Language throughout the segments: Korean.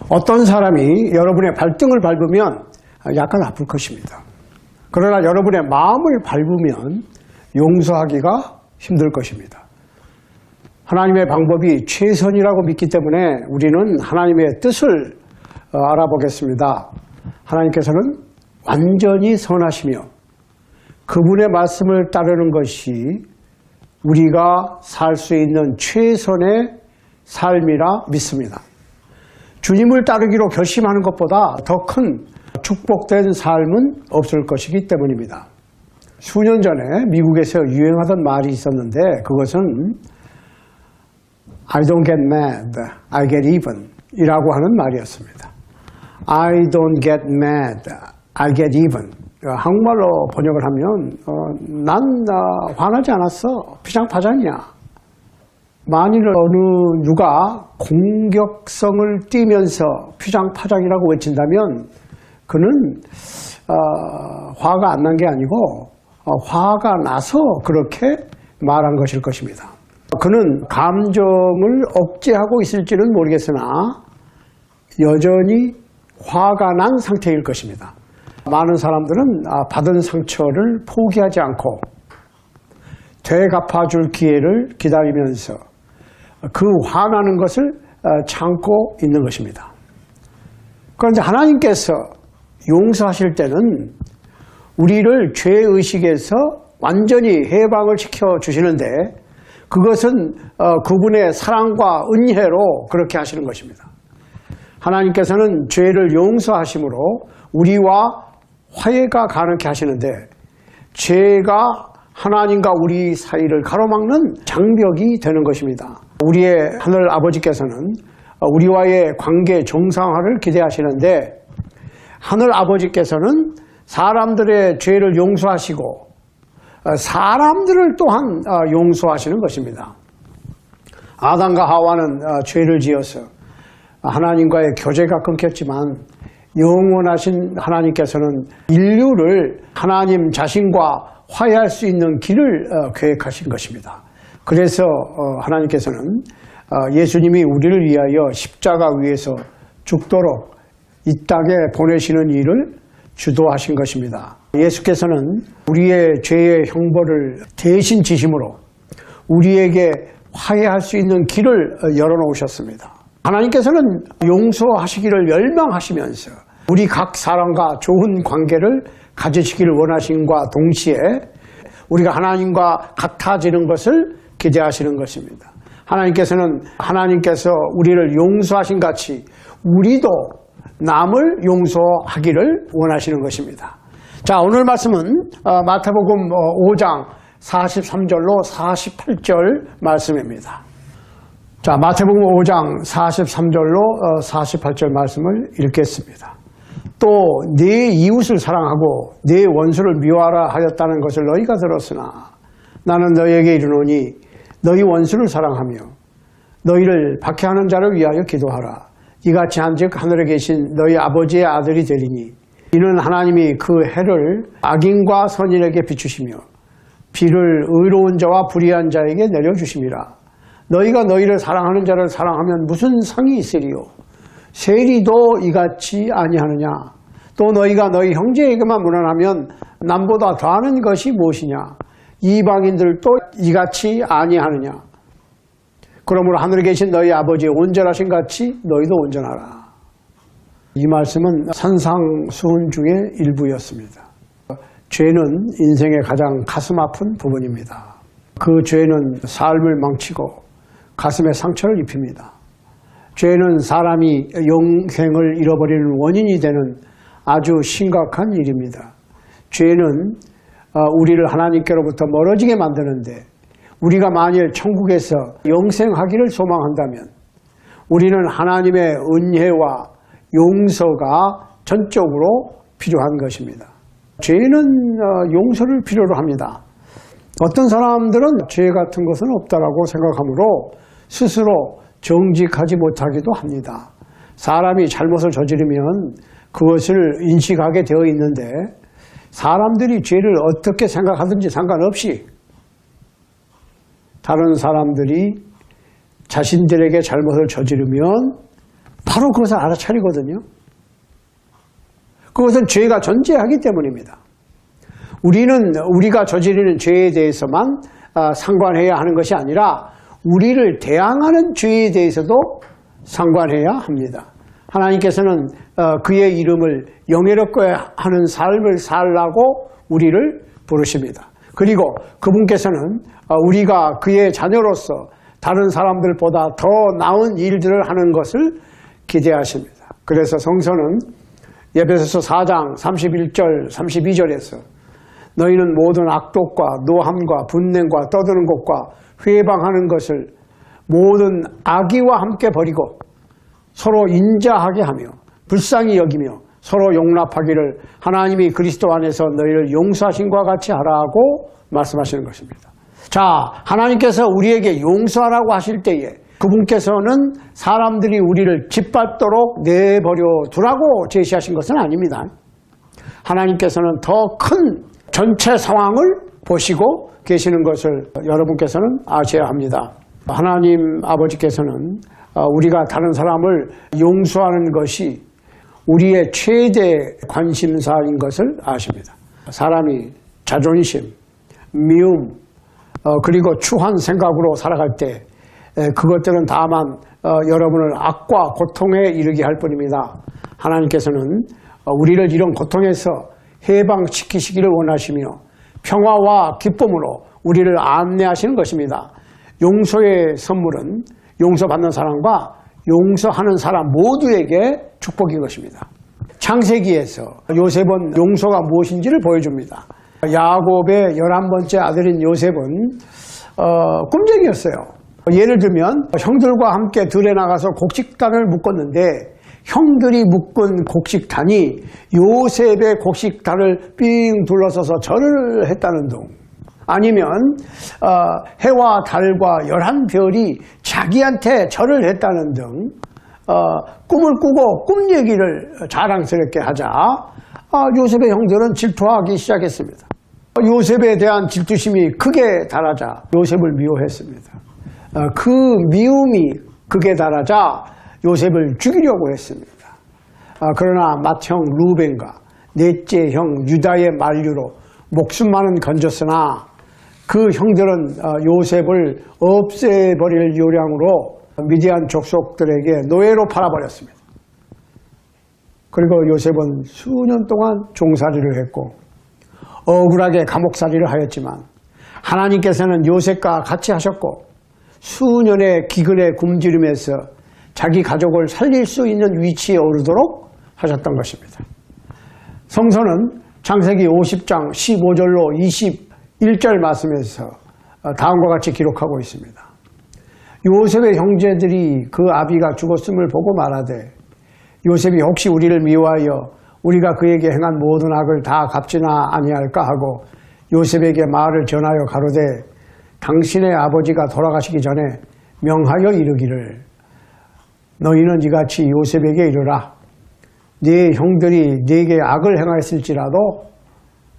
어떤 사람이 여러분의 발등을 밟으면 약간 아플 것입니다. 그러나 여러분의 마음을 밟으면 용서하기가 힘들 것입니다. 하나님의 방법이 최선이라고 믿기 때문에 우리는 하나님의 뜻을 알아보겠습니다. 하나님께서는 완전히 선하시며 그분의 말씀을 따르는 것이 우리가 살 수 있는 최선의 삶이라 믿습니다. 주님을 따르기로 결심하는 것보다 더 큰 축복된 삶은 없을 것이기 때문입니다. 수년 전에 미국에서 유행하던 말이 있었는데 그것은 I don't get mad, I get even 이라고 하는 말이었습니다. I don't get mad, I get even. 한국말로 번역을 하면 난 화나지 않았어, 피장파장이야. 만일 어느 누가 공격성을 띠면서 피장파장이라고 외친다면 그는 화가 안 난 게 아니고 화가 나서 그렇게 말한 것일 것입니다. 그는 감정을 억제하고 있을지는 모르겠으나 여전히 화가 난 상태일 것입니다. 많은 사람들은 받은 상처를 포기하지 않고 되갚아줄 기회를 기다리면서 그 화나는 것을 참고 있는 것입니다. 그런데 하나님께서 용서하실 때는 우리를 죄의식에서 완전히 해방을 시켜주시는데 그것은 그분의 사랑과 은혜로 그렇게 하시는 것입니다. 하나님께서는 죄를 용서하심으로 우리와 화해가 가능케 하시는데 죄가 하나님과 우리 사이를 가로막는 장벽이 되는 것입니다. 우리의 하늘 아버지께서는 우리와의 관계 정상화를 기대하시는데 하늘 아버지께서는 사람들의 죄를 용서하시고 사람들을 또한 용서하시는 것입니다. 아담과 하와는 죄를 지어서 하나님과의 교제가 끊겼지만 영원하신 하나님께서는 인류를 하나님 자신과 화해할 수 있는 길을 계획하신 것입니다. 그래서 하나님께서는 예수님이 우리를 위하여 십자가 위에서 죽도록 이 땅에 보내시는 일을 주도하신 것입니다. 예수께서는 우리의 죄의 형벌을 대신 지심으로 우리에게 화해할 수 있는 길을 열어놓으셨습니다. 하나님께서는 용서하시기를 열망하시면서 우리 각 사람과 좋은 관계를 가지시기를 원하심과 동시에 우리가 하나님과 같아지는 것을 기대하시는 것입니다. 하나님께서 우리를 용서하신 같이 우리도 남을 용서하기를 원하시는 것입니다. 자, 오늘 말씀은 마태복음 5장 43절로 48절 말씀입니다. 자, 마태복음 5장 43절로 48절 말씀을 읽겠습니다. 또 네 이웃을 사랑하고 네 원수를 미워하라 하였다는 것을 너희가 들었으나 나는 너희에게 이르노니 너희 원수를 사랑하며 너희를 박해하는 자를 위하여 기도하라. 이같이 한즉 하늘에 계신 너희 아버지의 아들이 되리니 이는 하나님이 그 해를 악인과 선인에게 비추시며 비를 의로운 자와 불의한 자에게 내려주심이라. 너희가 너희를 사랑하는 자를 사랑하면 무슨 상이 있으리요? 세리도 이같이 아니하느냐? 또 너희가 너희 형제에게만 무난하면 남보다 더하는 것이 무엇이냐? 이방인들도 이같이 아니하느냐? 그러므로 하늘에 계신 너희 아버지의 온전하신 같이 너희도 온전하라. 이 말씀은 산상수훈 중의 일부였습니다. 죄는 인생의 가장 가슴 아픈 부분입니다. 그 죄는 삶을 망치고 가슴에 상처를 입힙니다. 죄는 사람이 영생을 잃어버리는 원인이 되는 아주 심각한 일입니다. 죄는 우리를 하나님께로부터 멀어지게 만드는데 우리가 만일 천국에서 영생하기를 소망한다면 우리는 하나님의 은혜와 용서가 전적으로 필요한 것입니다. 죄는 용서를 필요로 합니다. 어떤 사람들은 죄 같은 것은 없다라고 생각하므로 스스로 정직하지 못하기도 합니다. 사람이 잘못을 저지르면 그것을 인식하게 되어 있는데 사람들이 죄를 어떻게 생각하든지 상관없이 다른 사람들이 자신들에게 잘못을 저지르면 바로 그것을 알아차리거든요. 그것은 죄가 존재하기 때문입니다. 우리는 우리가 저지르는 죄에 대해서만 상관해야 하는 것이 아니라 우리를 대항하는 죄에 대해서도 상관해야 합니다. 하나님께서는 그의 이름을 영예롭게 하는 삶을 살라고 우리를 부르십니다. 그리고 그분께서는 우리가 그의 자녀로서 다른 사람들보다 더 나은 일들을 하는 것을 기대하십니다. 그래서 성서는 에베소서 4장 31절 32절에서 너희는 모든 악독과 노함과 분냉과 떠드는 것과 회방하는 것을 모든 악의와 함께 버리고 서로 인자하게 하며 불쌍히 여기며 서로 용납하기를 하나님이 그리스도 안에서 너희를 용서하신과 같이 하라고 말씀하시는 것입니다. 자, 하나님께서 우리에게 용서하라고 하실 때에 그분께서는 사람들이 우리를 짓밟도록 내버려 두라고 제시하신 것은 아닙니다. 하나님께서는 더 큰 전체 상황을 보시고 계시는 것을 여러분께서는 아셔야 합니다. 하나님 아버지께서는 우리가 다른 사람을 용서하는 것이 우리의 최대 관심사인 것을 아십니다. 사람이 자존심, 미움, 그리고 추한 생각으로 살아갈 때 그것들은 다만 여러분을 악과 고통에 이르게 할 뿐입니다. 하나님께서는 우리를 이런 고통에서 해방시키시기를 원하시며 평화와 기쁨으로 우리를 안내하시는 것입니다. 용서의 선물은 용서받는 사람과 용서하는 사람 모두에게 축복인 것입니다. 창세기에서 요셉은 용서가 무엇인지를 보여줍니다. 야곱의 11번째 아들인 요셉은 꿈쟁이였어요. 예를 들면 형들과 함께 들에 나가서 곡식단을 묶었는데 형들이 묶은 곡식단이 요셉의 곡식단을 삥 둘러서서 절을 했다는 등, 아니면 해와 달과 11별이 자기한테 절을 했다는 등 꿈을 꾸고 꿈 얘기를 자랑스럽게 하자 요셉의 형들은 질투하기 시작했습니다. 요셉에 대한 질투심이 크게 달하자 요셉을 미워했습니다. 그 미움이 극에 달하자 요셉을 죽이려고 했습니다. 그러나 맏형 루벤과 넷째 형 유다의 만류로 목숨만은 건졌으나 그 형들은 요셉을 없애버릴 요량으로 미디안 족속들에게 노예로 팔아버렸습니다. 그리고 요셉은 수년 동안 종살이를 했고 억울하게 감옥살이를 하였지만 하나님께서는 요셉과 같이 하셨고 수년의 기근에 굶주림에서 자기 가족을 살릴 수 있는 위치에 오르도록 하셨던 것입니다. 성서는 창세기 50장 15절로 21절 말씀에서 다음과 같이 기록하고 있습니다. 요셉의 형제들이 그 아비가 죽었음을 보고 말하되 요셉이 혹시 우리를 미워하여 우리가 그에게 행한 모든 악을 다 갚지나 아니할까 하고 요셉에게 말을 전하여 가로되 당신의 아버지가 돌아가시기 전에 명하여 이르기를 너희는 이같이 요셉에게 이르라 네 형들이 네게 악을 행하였을지라도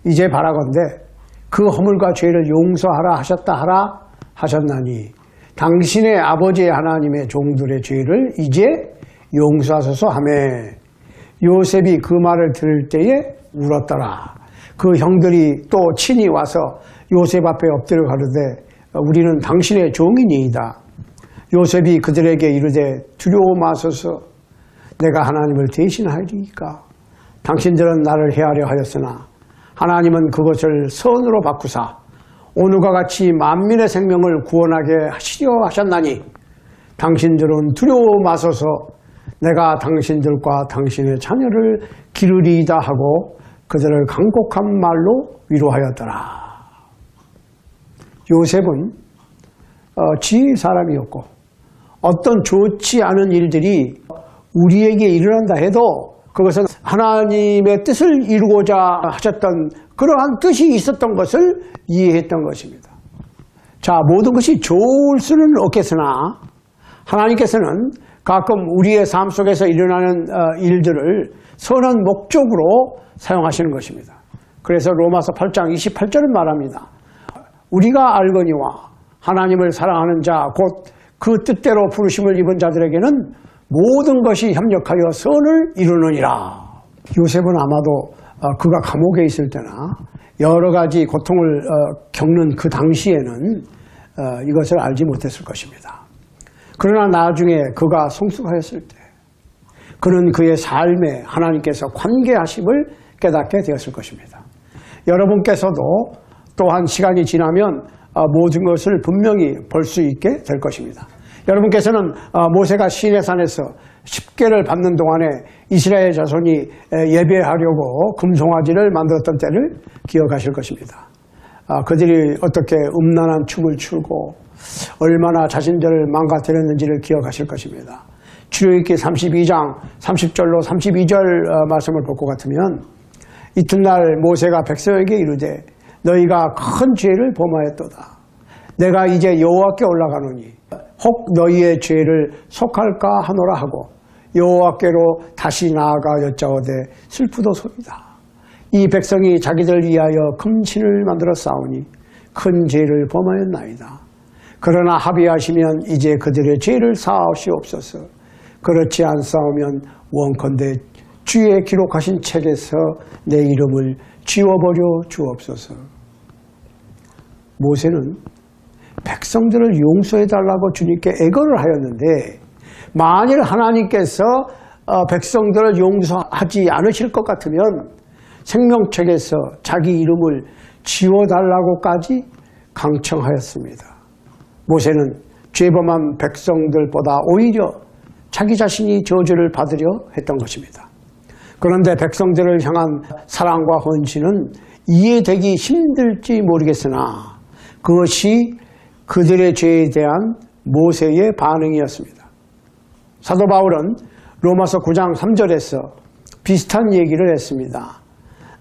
이제 바라건대 그 허물과 죄를 용서하라 하셨다 하라 하셨나니 당신의 아버지의 하나님의 종들의 죄를 이제 용서하소서 하매 요셉이 그 말을 들을 때에 울었더라. 그 형들이 또 친히 와서 요셉 앞에 엎드려 가로되 우리는 당신의 종이니이다. 요셉이 그들에게 이르되 두려워 마소서 내가 하나님을 대신하리이까. 당신들은 나를 해하려 하였으나 하나님은 그것을 선으로 바꾸사 오늘과 같이 만민의 생명을 구원하게 하시려 하셨나니 당신들은 두려워 마소서 내가 당신들과 당신의 자녀를 기르리이다 하고 그들을 간곡한 말로 위로하였더라. 요셉은 지혜의 사람이었고 어떤 좋지 않은 일들이 우리에게 일어난다 해도 그것은 하나님의 뜻을 이루고자 하셨던 그러한 뜻이 있었던 것을 이해했던 것입니다. 자, 모든 것이 좋을 수는 없겠으나 하나님께서는 가끔 우리의 삶 속에서 일어나는 일들을 선한 목적으로 사용하시는 것입니다. 그래서 로마서 8장 28절은 말합니다. 우리가 알거니와 하나님을 사랑하는 자 곧 그 뜻대로 부르심을 입은 자들에게는 모든 것이 협력하여 선을 이루느니라. 요셉은 아마도 그가 감옥에 있을 때나 여러 가지 고통을 겪는 그 당시에는 이것을 알지 못했을 것입니다. 그러나 나중에 그가 성숙하였을 때 그는 그의 삶에 하나님께서 관계하심을 깨닫게 되었을 것입니다. 여러분께서도 또한 시간이 지나면 모든 것을 분명히 볼 수 있게 될 것입니다. 여러분께서는 모세가 시내산에서 십계를 받는 동안에 이스라엘 자손이 예배하려고 금송아지를 만들었던 때를 기억하실 것입니다. 그들이 어떻게 음란한 춤을 추고 얼마나 자신들을 망가뜨렸는지를 기억하실 것입니다. 출애굽기 32장 30절로 32절 말씀을 볼 것 같으면 이튿날 모세가 백성에게 이르되 너희가 큰 죄를 범하였도다. 내가 이제 여호와께 올라가노니 혹 너희의 죄를 속할까 하노라 하고 여호와께로 다시 나아가 여짜오되 슬프도소이다. 이 백성이 자기들 위하여 금신을 만들어 싸우니 큰 죄를 범하였나이다. 그러나 합의하시면 이제 그들의 죄를 사하시옵소서. 그렇지 않사오면 원컨대 주의 기록하신 책에서 내 이름을 지워버려 주옵소서. 모세는 백성들을 용서해달라고 주님께 애걸을 하였는데 만일 하나님께서 백성들을 용서하지 않으실 것 같으면 생명책에서 자기 이름을 지워달라고까지 강청하였습니다. 모세는 죄범한 백성들보다 오히려 자기 자신이 저주를 받으려 했던 것입니다. 그런데 백성들을 향한 사랑과 헌신은 이해되기 힘들지 모르겠으나 그것이 그들의 죄에 대한 모세의 반응이었습니다. 사도 바울은 로마서 9장 3절에서 비슷한 얘기를 했습니다.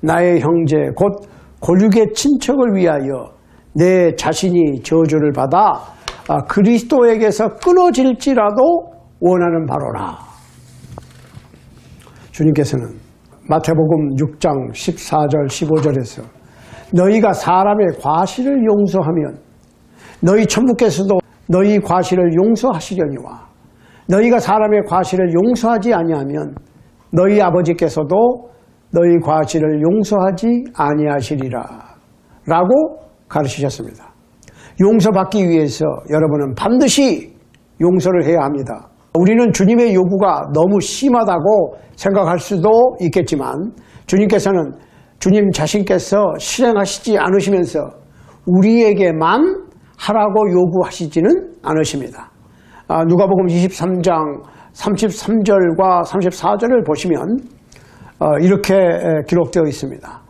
나의 형제 곧 골육의 친척을 위하여 내 자신이 저주를 받아 그리스도에게서 끊어질지라도 원하는 바로라. 주님께서는 마태복음 6장 14절 15절에서 너희가 사람의 과실을 용서하면 너희 천부께서도 너희 과실을 용서하시려니와 너희가 사람의 과실을 용서하지 아니하면 너희 아버지께서도 너희 과실을 용서하지 아니하시리라 라고 가르치셨습니다. 용서받기 위해서 여러분은 반드시 용서를 해야 합니다. 우리는 주님의 요구가 너무 심하다고 생각할 수도 있겠지만 주님께서는 주님 자신께서 실행하시지 않으시면서 우리에게만 하라고 요구하시지는 않으십니다. 누가복음 23장 33절과 34절을 보시면 이렇게 기록되어 있습니다.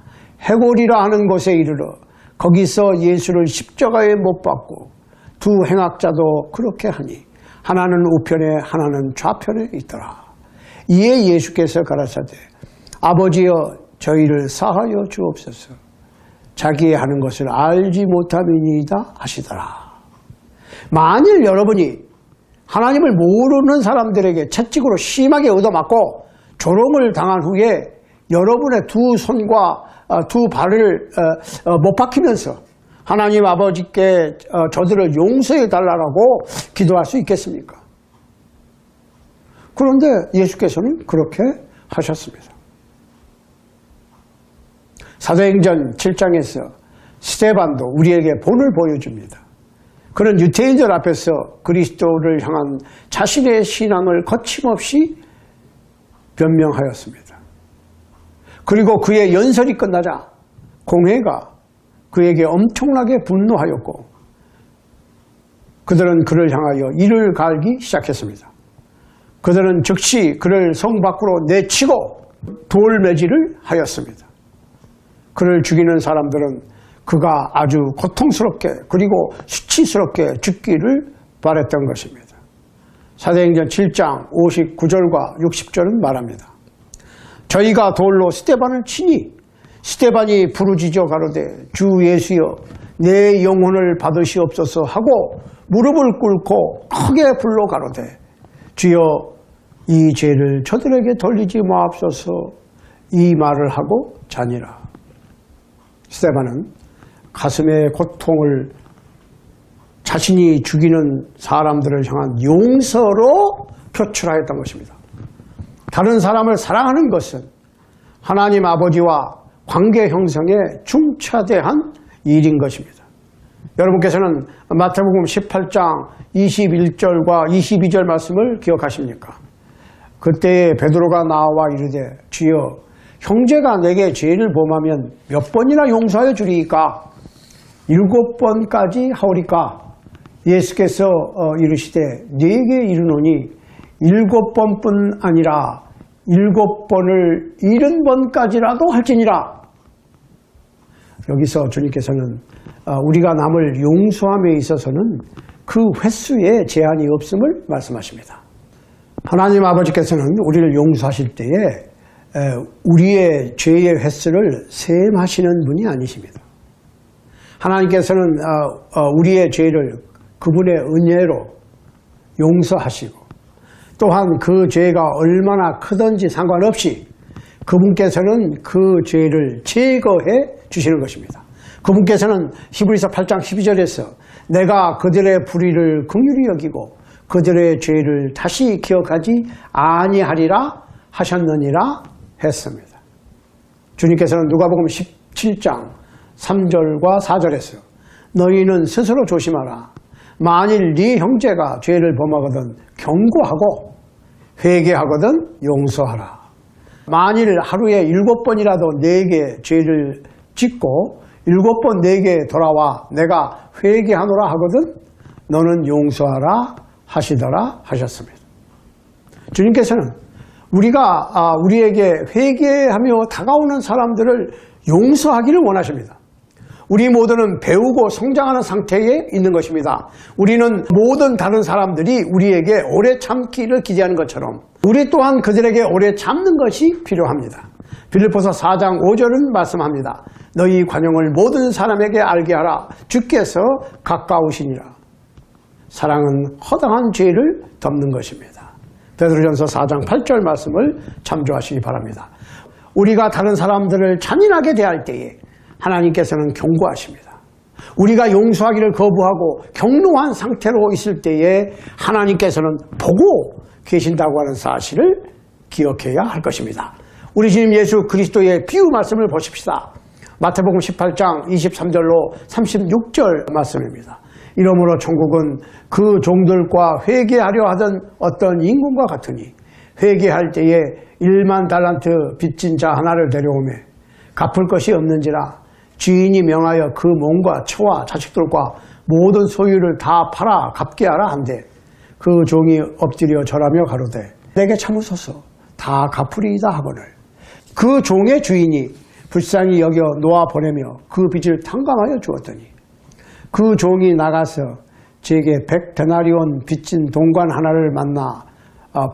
해골이라 하는 곳에 이르러 거기서 예수를 십자가에 못 박고 두 행악자도 그렇게 하니 하나는 우편에 하나는 좌편에 있더라. 이에 예수께서 가라사대 아버지여 저희를 사하여 주옵소서. 자기의 하는 것을 알지 못함이니이다 하시더라. 만일 여러분이 하나님을 모르는 사람들에게 채찍으로 심하게 얻어맞고 조롱을 당한 후에 여러분의 두 손과 두 발을 못 박히면서 하나님 아버지께 저들을 용서해 달라고 기도할 수 있겠습니까? 그런데 예수께서는 그렇게 하셨습니다. 사도행전 7장에서 스데반도 우리에게 본을 보여줍니다. 그는 유대인들 앞에서 그리스도를 향한 자신의 신앙을 거침없이 변명하였습니다. 그리고 그의 연설이 끝나자 공회가 그에게 엄청나게 분노하였고 그들은 그를 향하여 이를 갈기 시작했습니다. 그들은 즉시 그를 성 밖으로 내치고 돌매질을 하였습니다. 그를 죽이는 사람들은 그가 아주 고통스럽게 그리고 수치스럽게 죽기를 바랬던 것입니다. 사도행전 7장 59절과 60절은 말합니다. 저희가 돌로 스데반을 치니 스데반이 부르짖어 가로되 주 예수여 내 영혼을 받으시옵소서 하고 무릎을 꿇고 크게 불러 가로되 주여 이 죄를 저들에게 돌리지 마옵소서 이 말을 하고 자니라. 스데반은 가슴의 고통을 자신이 죽이는 사람들을 향한 용서로 표출하였던 것입니다. 다른 사람을 사랑하는 것은 하나님 아버지와 관계 형성에 중차대한 일인 것입니다. 여러분께서는 마태복음 18장 21절과 22절 말씀을 기억하십니까? 그때 베드로가 나와 이르되 주여 형제가 내게 죄를 범하면 몇 번이나 용서하여 주리이까? 7번까지 하오리까? 예수께서 이르시되 네게 이르노니 7번뿐 아니라 7번을 70번까지라도 할지니라. 여기서 주님께서는 우리가 남을 용서함에 있어서는 그 횟수에 제한이 없음을 말씀하십니다. 하나님 아버지께서는 우리를 용서하실 때에 우리의 죄의 횟수를 셈하시는 분이 아니십니다. 하나님께서는 우리의 죄를 그분의 은혜로 용서하시고 또한 그 죄가 얼마나 크든지 상관없이 그분께서는 그 죄를 제거해 주시는 것입니다. 그분께서는 히브리서 8장 12절에서 내가 그들의 불의를 긍휼히 여기고 그들의 죄를 다시 기억하지 아니하리라 하셨느니라 했습니다. 주님께서는 누가복음 17장 3절과 4절에서 너희는 스스로 조심하라. 만일 네 형제가 죄를 범하거든 경고하고 회개하거든 용서하라. 만일 하루에 7번이라도 내게 죄를 짓고 7번 내게 돌아와 내가 회개하노라 하거든 너는 용서하라 하시더라 하셨습니다. 주님께서는 우리에게 회개하며 다가오는 사람들을 용서하기를 원하십니다. 우리 모두는 배우고 성장하는 상태에 있는 것입니다. 우리는 모든 다른 사람들이 우리에게 오래 참기를 기대하는 것처럼 우리 또한 그들에게 오래 참는 것이 필요합니다. 빌립보서 4장 5절은 말씀합니다. 너희 관용을 모든 사람에게 알게 하라. 주께서 가까우시니라. 사랑은 허당한 죄를 덮는 것입니다. 베드로전서 4장 8절 말씀을 참조하시기 바랍니다. 우리가 다른 사람들을 잔인하게 대할 때에 하나님께서는 경고하십니다. 우리가 용서하기를 거부하고 경노한 상태로 있을 때에 하나님께서는 보고 계신다고 하는 사실을 기억해야 할 것입니다. 우리 주님 예수 그리스도의 비유 말씀을 보십시다. 마태복음 18장 23절로 36절 말씀입니다. 이러므로 천국은 그 종들과 회개하려 하던 어떤 임금과 같으니 회개할 때에 1만 달란트 빚진 자 하나를 데려오매 갚을 것이 없는지라 주인이 명하여 그 몸과 처와 자식들과 모든 소유를 다 팔아 갚게 하라 한대 그 종이 엎드려 절하며 가로되 내게 참으소서 다 갚으리이다 하거늘 그 종의 주인이 불쌍히 여겨 놓아 보내며 그 빚을 탕감하여 주었더니 그 종이 나가서 제게 100데나리온 빚진 동관 하나를 만나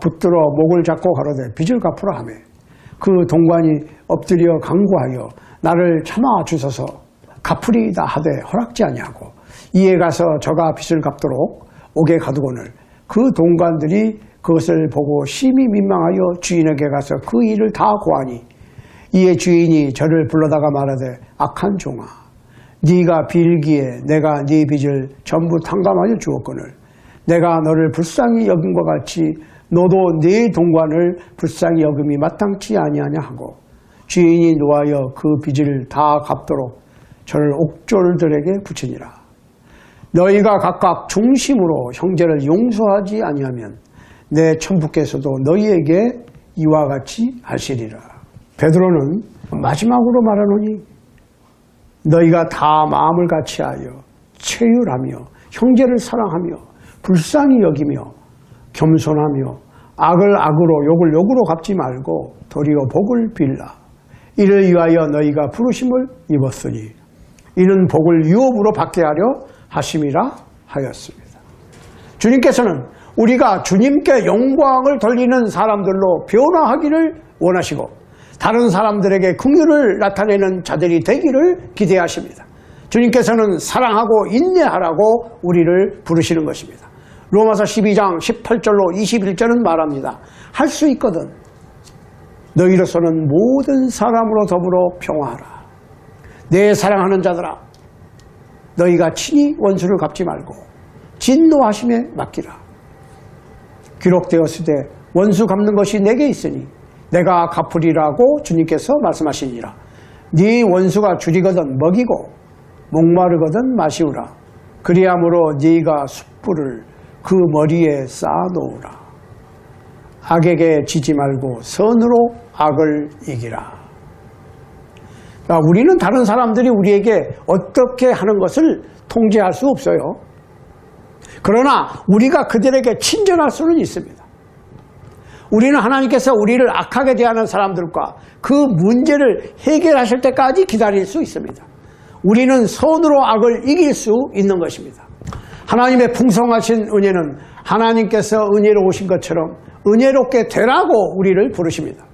붙들어 목을 잡고 가로되 빚을 갚으라 하매 그 동관이 엎드려 간구하여 나를 참아 주소서 갚으리이다 하되 허락지 아니하고 이에 가서 저가 빚을 갚도록 옥에 가두고는 그 동관들이 그것을 보고 심히 민망하여 주인에게 가서 그 일을 다 고하니 이에 주인이 저를 불러다가 말하되 악한 종아 네가 빌기에 내가 네 빚을 전부 탕감하여 주었거늘 내가 너를 불쌍히 여김과 같이 너도 네 동관을 불쌍히 여김이 마땅치 아니하냐 하고 주인이 노하여 그 빚을 다 갚도록 저를 옥졸들에게 붙이니라. 너희가 각각 중심으로 형제를 용서하지 아니하면 내 천부께서도 너희에게 이와 같이 하시리라. 베드로는 마지막으로 말하노니 너희가 다 마음을 같이하여 체휼하며 형제를 사랑하며 불쌍히 여기며 겸손하며 악을 악으로 욕을 욕으로 갚지 말고 도리어 복을 빌라. 이를 위하여 너희가 부르심을 입었으니 이는 복을 유업으로 받게 하려 하심이라 하였습니다. 주님께서는 우리가 주님께 영광을 돌리는 사람들로 변화하기를 원하시고 다른 사람들에게 긍휼을 나타내는 자들이 되기를 기대하십니다. 주님께서는 사랑하고 인내하라고 우리를 부르시는 것입니다. 로마서 12장 18절로 21절은 말합니다. 할 수 있거든 너희로서는 모든 사람으로 더불어 평화하라. 내 사랑하는 자들아 너희가 친히 원수를 갚지 말고 진노하심에 맡기라. 기록되었으되 원수 갚는 것이 내게 있으니 내가 갚으리라고 주님께서 말씀하시니라. 네 원수가 줄이거든 먹이고 목마르거든 마시우라. 그리함으로 네가 숯불을 그 머리에 쌓아놓으라. 악에게 지지 말고 선으로 악을 이기라. 그러니까 우리는 다른 사람들이 우리에게 어떻게 하는 것을 통제할 수 없어요. 그러나 우리가 그들에게 친절할 수는 있습니다. 우리는 하나님께서 우리를 악하게 대하는 사람들과 그 문제를 해결하실 때까지 기다릴 수 있습니다. 우리는 선으로 악을 이길 수 있는 것입니다. 하나님의 풍성하신 은혜는 하나님께서 은혜로우신 것처럼 은혜롭게 되라고 우리를 부르십니다.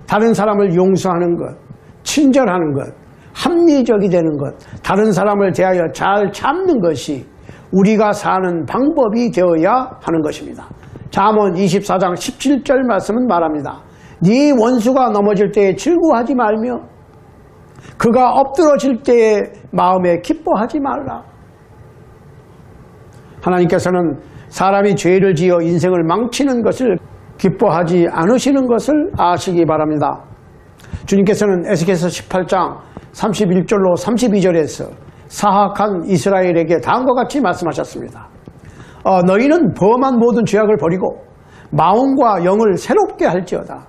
다른 사람을 용서하는 것, 친절하는 것, 합리적이 되는 것, 다른 사람을 대하여 잘 참는 것이 우리가 사는 방법이 되어야 하는 것입니다. 잠언 24장 17절 말씀은 말합니다. 네 원수가 넘어질 때에 즐거워하지 말며 그가 엎드러질 때에 마음에 기뻐하지 말라. 하나님께서는 사람이 죄를 지어 인생을 망치는 것을 기뻐하지 않으시는 것을 아시기 바랍니다. 주님께서는 에스겔서 18장 31절로 32절에서 사악한 이스라엘에게 다음과 같이 말씀하셨습니다. 너희는 범한 모든 죄악을 버리고 마음과 영을 새롭게 할지어다.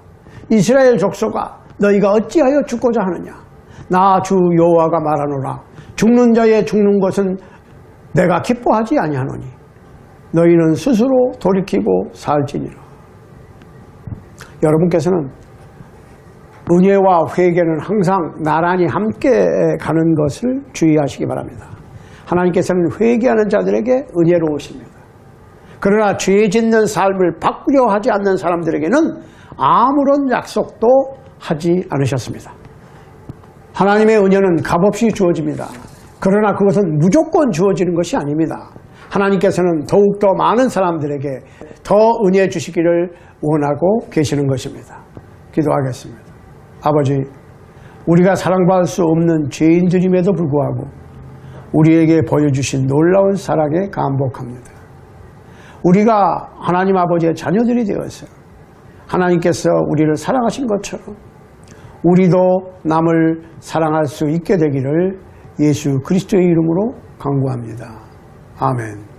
이스라엘 족속아, 너희가 어찌하여 죽고자 하느냐. 나 주 여호와가 말하노라. 죽는 자의 죽는 것은 내가 기뻐하지 아니하노니 너희는 스스로 돌이키고 살지니라. 여러분께서는 은혜와 회개는 항상 나란히 함께 가는 것을 주의하시기 바랍니다. 하나님께서는 회개하는 자들에게 은혜로우십니다. 그러나 죄 짓는 삶을 바꾸려 하지 않는 사람들에게는 아무런 약속도 하지 않으셨습니다. 하나님의 은혜는 값없이 주어집니다. 그러나 그것은 무조건 주어지는 것이 아닙니다. 하나님께서는 더욱더 많은 사람들에게 더 은혜 주시기를 원하고 계시는 것입니다. 기도하겠습니다. 아버지, 우리가 사랑받을 수 없는 죄인들임에도 불구하고 우리에게 보여주신 놀라운 사랑에 감복합니다. 우리가 하나님 아버지의 자녀들이 되어서 하나님께서 우리를 사랑하신 것처럼 우리도 남을 사랑할 수 있게 되기를 예수 그리스도의 이름으로 간구합니다. 아멘.